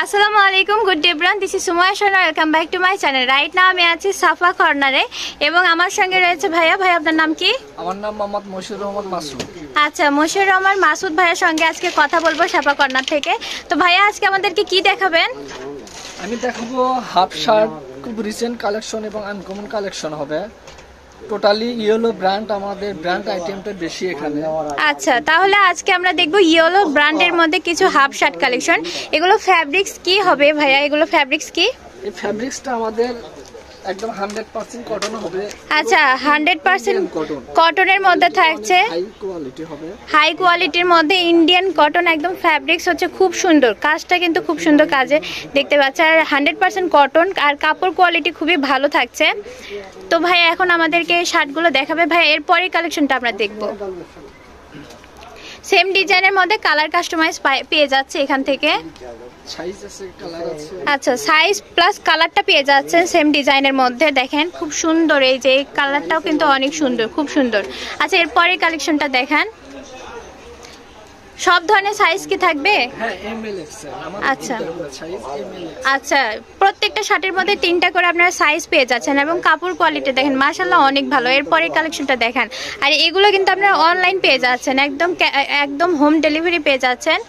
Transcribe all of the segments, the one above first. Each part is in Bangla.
আসসালামু আলাইকুম, good day everyone, this is Sumaiya Sona, welcome back to my channel. Right now আমি আছি সাফা কর্নারে এবং আমার সঙ্গে রয়েছে ভাইয়া। ভাই আপনার নাম কি? আমার নাম মোহাম্মদ মশিউর রহমান মাসুদ। আচ্ছা, মশিউর রহমান মাসুদ ভাইয়ের সঙ্গে আজকে কথা বলবো সাফা কর্নার থেকে। তো ভাইয়া আজকে আমাদেরকে কি দেখাবেন? আমি দেখাবো হাফ শার্ট, খুব রিসেন্ট কালেকশন এবং আনকমন কালেকশন হবে। টোটালি ইয়েলো ব্র্যান্ড, আমাদের ব্র্যান্ড আইটেমটা বেশি এখানে। আচ্ছা, তাহলে আজকে আমরা দেখব ইয়েলো ব্র্যান্ডের মধ্যে কিছু হাফ শার্ট কালেকশন। এগুলো ফ্যাব্রিক্স কি হবে ভাইয়া? এগুলো ফ্যাব্রিক্স কি? এই ফ্যাব্রিক্সটা আমাদের একদম 100% কটন হবে। আচ্ছা, 100% কটনের মধ্যে থাকছে, হাই কোয়ালিটি হবে, হাই কোয়ালিটির মধ্যে ইন্ডিয়ান কটন। একদম ফ্যাব্রিক্স হচ্ছে খুব সুন্দর, কাজটা কিন্তু খুব সুন্দর কাজে দেখতে পাচ্ছি। আর 100% কটন, আর কাপড় কোয়ালিটি খুবই ভালো থাকছে। তো ভাই এখন আমাদেরকে শার্টগুলো দেখাবে ভাই, এরপরের কালেকশনটা আমরা দেখব। সেম ডিজাইনের মধ্যে কালার কাস্টমাইজ পেয়ে যাচ্ছে এখান থেকে। সাইজ আছে, কালার আছে। আচ্ছা, সাইজ প্লাস কালারটা পেয়ে যাচ্ছেন সেম ডিজাইনের মধ্যে। দেখেন খুব সুন্দর, এই যে কালারটাও কিন্তু অনেক সুন্দর, খুব সুন্দর। আচ্ছা, এরপরের কালেকশনটা দেখান। সব ধরনের সাইজ কি থাকবে? হ্যাঁ, এম এল এক্সেল আমাদের আচ্ছা সাইজ এম এল। আচ্ছা, প্রত্যেকটা শার্টের মধ্যে 3টা করে আপনারা সাইজ পেয়ে যাচ্ছেন এবং কাপড় কোয়ালিটি দেখেন মাশাআল্লাহ অনেক ভালো। এরপরের কালেকশনটা দেখেন। আর এগুলো কিন্তু আপনারা অনলাইন পেয়ে যাচ্ছেন, একদম হোম ডেলিভারি পেয়ে যাচ্ছেন।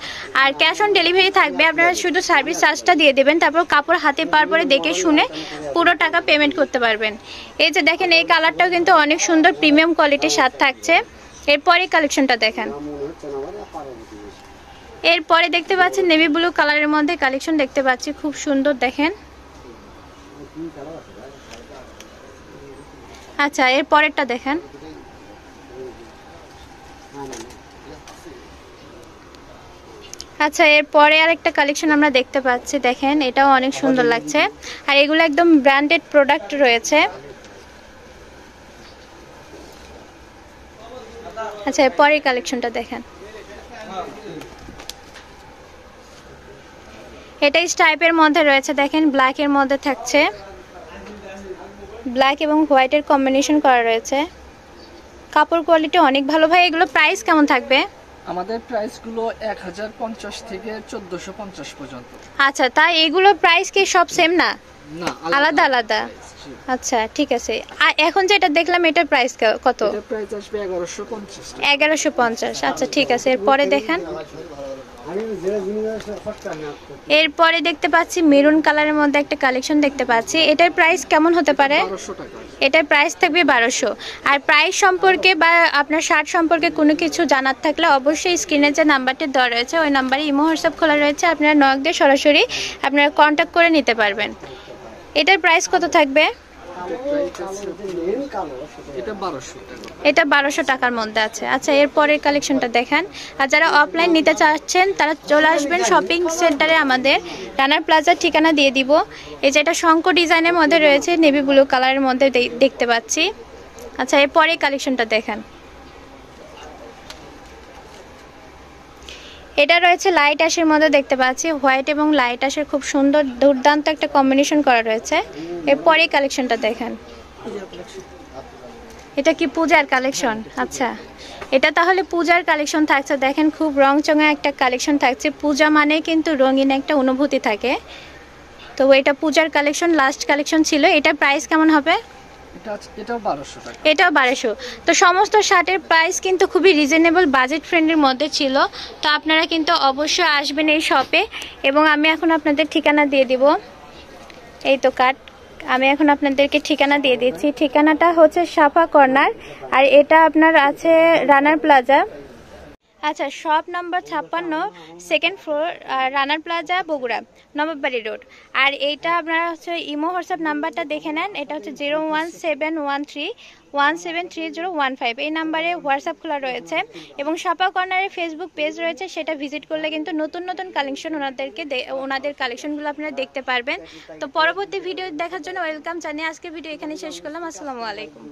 আর ক্যাশ অন ডেলিভারি থাকবে, আপনারা শুধু সার্ভিস চার্জটা দিয়ে দেবেন, তারপর কাপড় হাতে পাওয়ার পরে দেখে শুনে পুরো টাকা পেমেন্ট করতে পারবেন। এই যে দেখেন, এই কালারটাও কিন্তু অনেক সুন্দর, প্রিমিয়াম কোয়ালিটির শার্ট থাকছে। এরপরে কালেকশনটা দেখেন। এরপরে দেখতে পাচ্ছেন নেভি ব্লু কালারের মধ্যে কালেকশন দেখতে পাচ্ছি, খুব সুন্দর দেখেন। আচ্ছা, এর পরেরটা দেখেন। আচ্ছা, এরপরে আরেকটা কালেকশন আমরা দেখতে পাচ্ছি, দেখেন এটাও অনেক সুন্দর লাগছে। আর এগুলো একদম ব্র্যান্ডেড প্রোডাক্ট রয়েছে। আচ্ছা, এরপরের কালেকশনটা দেখেন। এটা স্ট্রাইপের মধ্যে রয়েছে, দেখেন ব্ল্যাকের মধ্যে থাকছে, ব্ল্যাক এবং হোয়াইটের কম্বিনেশন করা রয়েছে। কাপড় কোয়ালিটি অনেক ভালো। ভাই এগুলো প্রাইস কেমন থাকবে? আমাদের প্রাইস গুলো 1050 থেকে 1450 পর্যন্ত। আচ্ছা, তাই এগুলো প্রাইস কি সব সেম না? না, আলাদা আলাদা। আচ্ছা, ঠিক আছে। আর এখন যেটা দেখলাম এটার প্রাইস কত? এটার প্রাইস আসবে 1150 টাকা। 1150। আচ্ছা, ঠিক আছে। এরপরে দেখেন। এরপরে দেখতে পাচ্ছি মেরুন কালারের মধ্যে একটা কালেকশন দেখতে পাচ্ছি। এটার প্রাইস কেমন হতে পারে? 1200 টাকা। এটার প্রাইস থাকবে 1200। আর প্রাইস সম্পর্কে বা আপনার শার্ট সম্পর্কে কোনো কিছু জানার থাকলে অবশ্যই স্ক্রিনে যে নাম্বারটি দেওয়া রয়েছে ওই নাম্বারে ইমো হোয়াটসঅ্যাপ খোলা রয়েছে, আপনারা নক দিয়ে সরাসরি আপনারা কন্ট্যাক্ট করে নিতে পারবেন। এটার প্রাইস কত থাকবে? এটা 1200 টাকার মধ্যে আছে। আচ্ছা, এরপরের কালেকশনটা দেখেন। আর যারা অফলাইন নিতে চাচ্ছেন তারা চলে আসবেন শপিং সেন্টারে, আমাদের রানার প্লাজার ঠিকানা দিয়ে দিব। এই যে এটা শঙ্কর ডিজাইনের মধ্যে রয়েছে, নেভি ব্লু কালারের মধ্যে দেখতে পাচ্ছি। আচ্ছা, এরপরের কালেকশনটা দেখেন। এটা রয়েছে লাইট অ্যাশের মধ্যে দেখতে পাচ্ছি, হোয়াইট এবং লাইট অ্যাশের খুব সুন্দর দুর্দান্ত একটা কম্বিনেশন করা রয়েছে। এরপরে কালেকশনটা দেখেন। এটা কি পূজার কালেকশন? আচ্ছা, এটা তাহলে পূজার কালেকশন থাকছে। দেখেন খুব রংচঙা একটা কালেকশন থাকছে। পূজা মানে কিন্তু রঙিন একটা অনুভূতি থাকে। তো এটা পূজার কালেকশন, লাস্ট কালেকশন ছিল। এটার প্রাইস কেমন হবে? এটাও 1200 টাকা। এটাও 1200। তো সমস্ত শার্টের প্রাইস কিন্তু খুবই রিজনেবল, বাজেট ফ্রেন্ডলির মধ্যে ছিল। তো আপনারা কিন্তু অবশ্যই আসবেন এই শপে। এবং আমি এখন আপনাদের ঠিকানা দিয়ে দিব। এই তো কার্ড, আমি এখন আপনাদেরকে ঠিকানা দিয়ে দিচ্ছি। ঠিকানাটা হচ্ছে সাফা কর্নার, আর এটা আপনার আছে রানার প্লাজা। আচ্ছা, শপ নম্বর 56, সেকেন্ড ফ্লোর, রানার প্লাজা, বগুড়া, নবাববাড়ি রোড। আর এইটা আপনারা হচ্ছে ইমো হোয়াটসঅ্যাপ নাম্বারটা দেখে নেন। এটা হচ্ছে 01713173015। এই নাম্বারে হোয়াটসঅ্যাপ খোলা রয়েছে এবং সাফা কর্নারের ফেসবুক পেজ রয়েছে, সেটা ভিজিট করলে কিন্তু নতুন নতুন কালেকশন ওনাদের কালেকশনগুলো আপনারা দেখতে পারবেন। তো পরবর্তী ভিডিও দেখার জন্য ওয়েলকাম জানিয়ে আজকে ভিডিও এখানে শেষ করলাম। আসসালামু আলাইকুম।